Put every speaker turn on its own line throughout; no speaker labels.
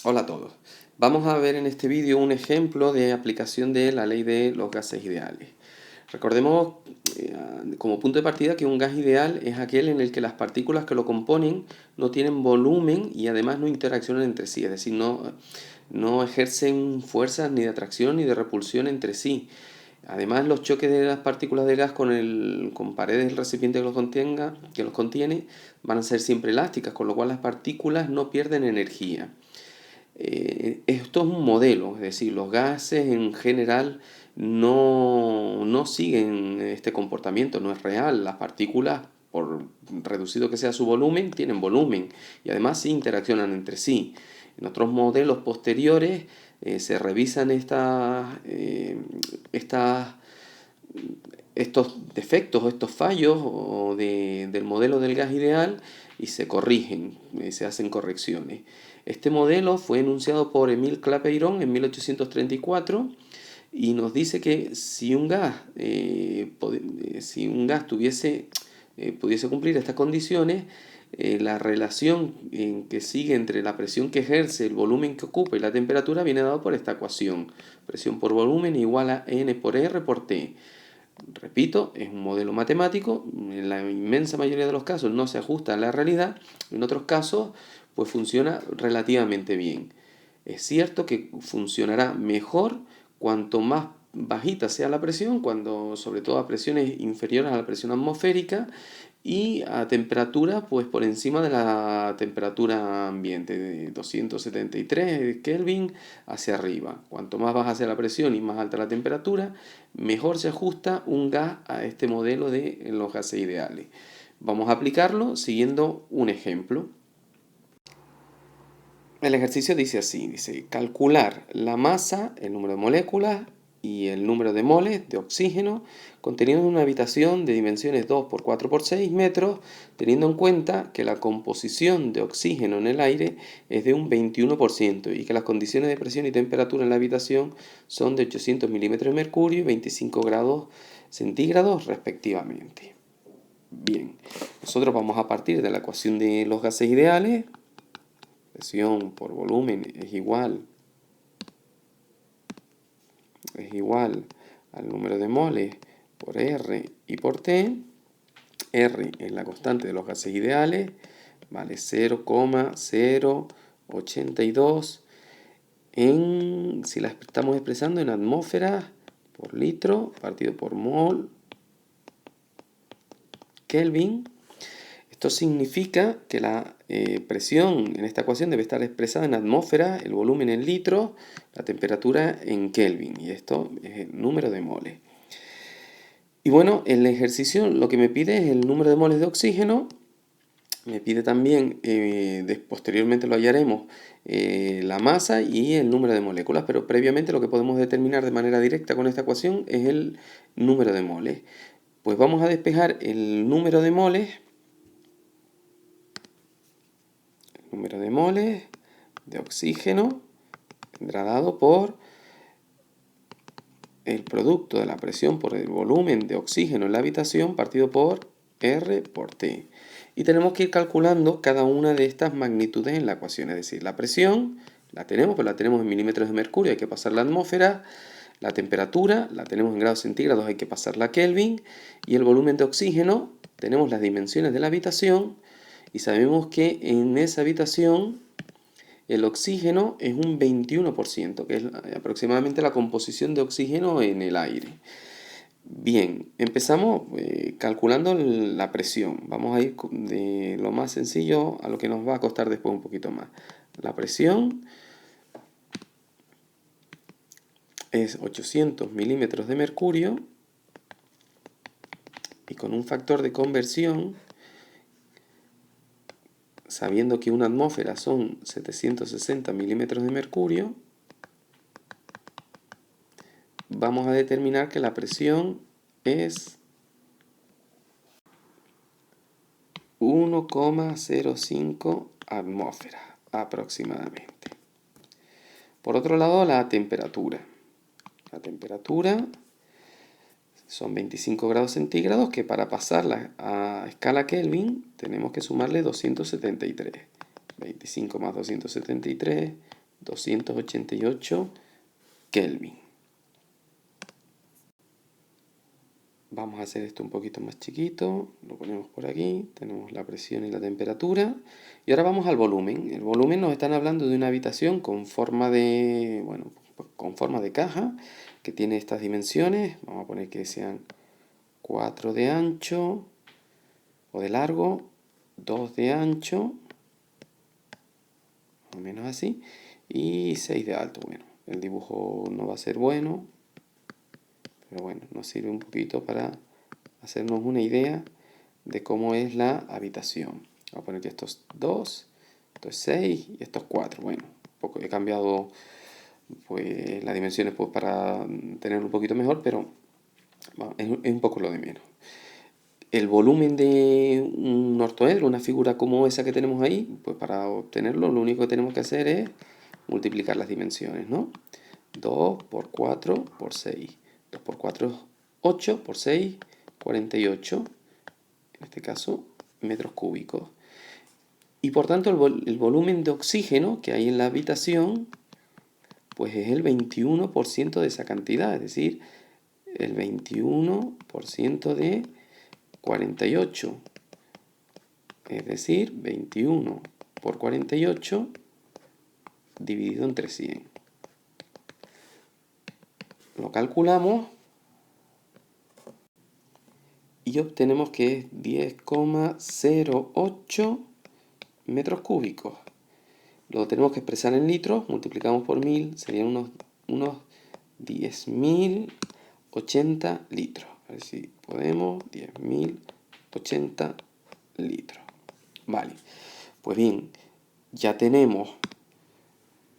Hola a todos. Vamos a ver en este vídeo un ejemplo de aplicación de la ley de los gases ideales. Recordemos como punto de partida que un gas ideal es aquel en el que las partículas que lo componen no tienen volumen y además no interaccionan entre sí, es decir, no ejercen fuerzas ni de atracción ni de repulsión entre sí. Además, los choques de las partículas de gas con paredes del recipiente que los contiene van a ser siempre elásticas, con lo cual las partículas no pierden energía. Esto es un modelo, es decir, los gases en general no siguen este comportamiento, no es real. Las partículas, por reducido que sea su volumen, tienen volumen y además sí interaccionan entre sí. En otros modelos posteriores se revisan estos defectos o estos fallos del modelo del gas ideal y se corrigen, se hacen correcciones. Este modelo fue enunciado por Émile Clapeyron en 1834 y nos dice que si un gas pudiese cumplir estas condiciones, la relación que sigue entre la presión que ejerce, el volumen que ocupa y la temperatura viene dado por esta ecuación. Presión por volumen igual a N por R por T. Repito, es un modelo matemático, en la inmensa mayoría de los casos no se ajusta a la realidad, en otros casos pues funciona relativamente bien. Es cierto que funcionará mejor cuanto más bajita sea la presión, cuando sobre todo a presiones inferiores a la presión atmosférica y a temperatura pues por encima de la temperatura ambiente de 273 Kelvin hacia arriba. Cuanto más baja sea la presión y más alta la temperatura, mejor se ajusta un gas a este modelo de los gases ideales. Vamos a aplicarlo siguiendo un ejemplo. El ejercicio dice así, dice calcular la masa, el número de moléculas y el número de moles de oxígeno contenido en una habitación de dimensiones 2 por 4 por 6 metros, teniendo en cuenta que la composición de oxígeno en el aire es de un 21% y que las condiciones de presión y temperatura en la habitación son de 800 milímetros de mercurio y 25 grados centígrados respectivamente. Bien, nosotros vamos a partir de la ecuación de los gases ideales. Presión por volumen es igual al número de moles por R y por T. R es la constante de los gases ideales, vale 0,082 si la estamos expresando en atmósferas por litro partido por mol Kelvin. Esto significa que la presión en esta ecuación debe estar expresada en atmósfera, el volumen en litros, la temperatura en Kelvin, y esto es el número de moles. Y bueno, el ejercicio lo que me pide es el número de moles de oxígeno, me pide también, posteriormente lo hallaremos, la masa y el número de moléculas, pero previamente lo que podemos determinar de manera directa con esta ecuación es el número de moles. Pues vamos a despejar el número de moles de oxígeno vendrá dado por el producto de la presión por el volumen de oxígeno en la habitación partido por R por T. Y tenemos que ir calculando cada una de estas magnitudes en la ecuación, es decir, la presión la tenemos, pero la tenemos en milímetros de mercurio, hay que pasar la atmósfera, la temperatura la tenemos en grados centígrados, hay que pasarla a Kelvin, y el volumen de oxígeno, tenemos las dimensiones de la habitación, y sabemos que en esa habitación el oxígeno es un 21%, que es aproximadamente la composición de oxígeno en el aire. Bien, empezamos calculando la presión. Vamos a ir de lo más sencillo a lo que nos va a costar después un poquito más. La presión es 800 milímetros de mercurio y con un factor de conversión, sabiendo que una atmósfera son 760 milímetros de mercurio, vamos a determinar que la presión es 1,05 atmósferas aproximadamente. Por otro lado, la temperatura. La temperatura son 25 grados centígrados que para pasarla a escala Kelvin tenemos que sumarle 273. 25 más 273 288 Kelvin. Vamos a hacer esto un poquito más chiquito, lo ponemos por aquí, tenemos la presión y la temperatura. Y ahora vamos al volumen. El volumen nos están hablando de una habitación con forma de, bueno, con forma de caja, que tiene estas dimensiones. Vamos a poner que sean 4 de ancho o de largo, 2 de ancho, más o menos así, y 6 de alto. Bueno, el dibujo no va a ser bueno, pero bueno, nos sirve un poquito para hacernos una idea de cómo es la habitación. Voy a poner que esto es 2, esto es 6 y esto es 4. Bueno, un poco he cambiado pues, las dimensiones pues, para tenerlo un poquito mejor, pero bueno, es un poco lo de menos. El volumen de un ortoedro, una figura como esa que tenemos ahí, pues para obtenerlo lo único que tenemos que hacer es multiplicar las dimensiones, ¿no? 2 por 4 por 6. 2 por 4 es 8, por 6, 48. En este caso, metros cúbicos. Y por tanto el volumen de oxígeno que hay en la habitación, pues es el 21% de esa cantidad, es decir, el 21% de 48. Es decir, 21 por 48 dividido entre 100. Lo calculamos y obtenemos que es 10,08 metros cúbicos. Lo tenemos que expresar en litros, multiplicamos por 1000, serían unos 10.080 litros. A ver si podemos, 10.080 litros. Vale, pues bien, ya tenemos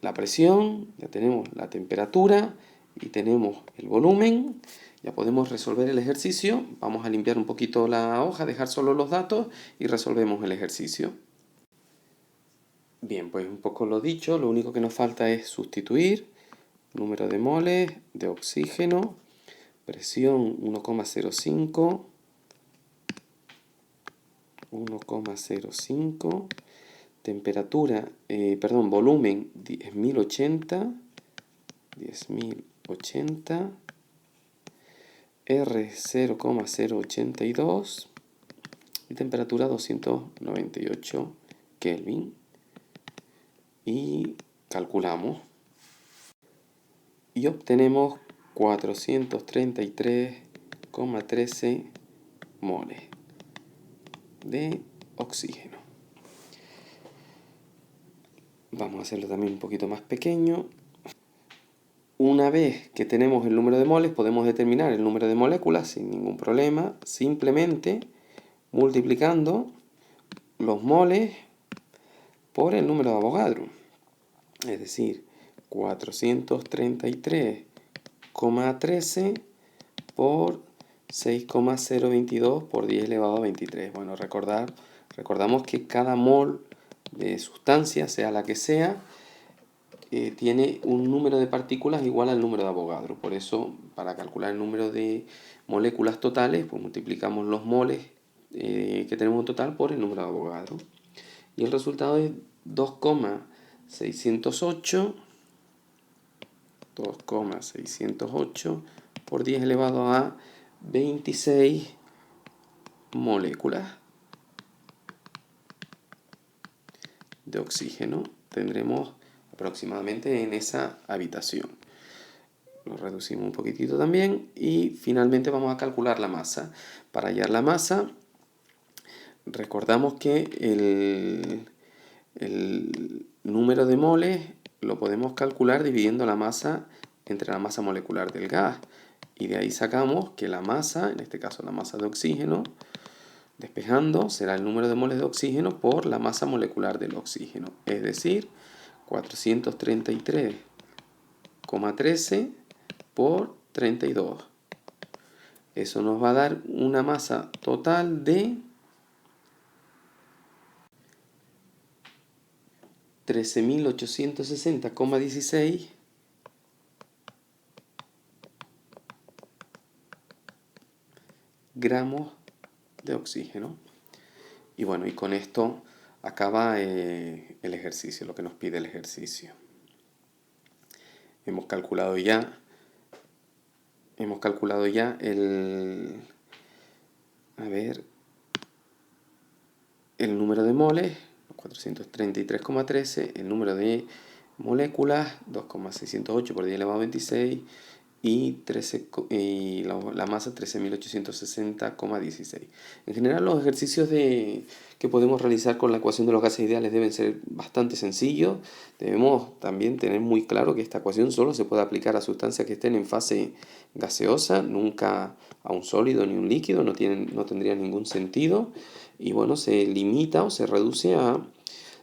la presión, ya tenemos la temperatura y tenemos el volumen. Ya podemos resolver el ejercicio. Vamos a limpiar un poquito la hoja, dejar solo los datos y resolvemos el ejercicio. Bien, pues un poco lo dicho, lo único que nos falta es sustituir número de moles de oxígeno, presión 1,05, 1,05, temperatura, volumen 10.080, R 0,082 y temperatura 298 Kelvin. Y calculamos y obtenemos 433,13 moles de oxígeno. Vamos a hacerlo también un poquito más pequeño. Una vez que tenemos el número de moles, podemos determinar el número de moléculas sin ningún problema, simplemente multiplicando los moles por el número de Avogadro. Es decir, 433,13 por 6,022 por 10 elevado a 23. Bueno, recordamos que cada mol de sustancia, sea la que sea, tiene un número de partículas igual al número de Avogadro. Por eso, para calcular el número de moléculas totales, pues multiplicamos los moles que tenemos en total por el número de Avogadro. Y el resultado es 2,608 por 10 elevado a 26 moléculas de oxígeno tendremos aproximadamente en esa habitación. Lo reducimos un poquitito también y finalmente vamos a calcular la masa. Para hallar la masa, recordamos que el número de moles lo podemos calcular dividiendo la masa entre la masa molecular del gas. Y de ahí sacamos que la masa, en este caso la masa de oxígeno, despejando, será el número de moles de oxígeno por la masa molecular del oxígeno. Es decir, 433,13 por 32. Eso nos va a dar una masa total de 13.860,16 gramos de oxígeno. Y bueno, y con esto acaba el ejercicio, lo que nos pide el ejercicio. hemos calculado ya, el número de moles, 433,13, el número de moléculas, 2,608 por 10 elevado a 26, y la masa 13.860,16. En general, los ejercicios que podemos realizar con la ecuación de los gases ideales deben ser bastante sencillos. Debemos también tener muy claro que esta ecuación solo se puede aplicar a sustancias que estén en fase gaseosa, nunca a un sólido ni un líquido, no tendría ningún sentido. Y bueno, se limita o se reduce a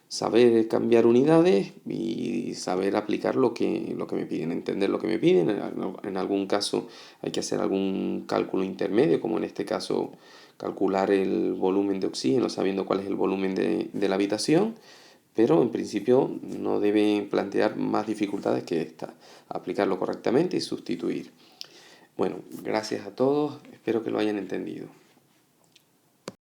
saber cambiar unidades y saber aplicar lo que me piden, entender lo que me piden. En algún caso hay que hacer algún cálculo intermedio, como en este caso calcular el volumen de oxígeno sabiendo cuál es el volumen de la habitación, pero en principio no debe plantear más dificultades que esta, aplicarlo correctamente y sustituir. Bueno, gracias a todos, espero que lo hayan entendido.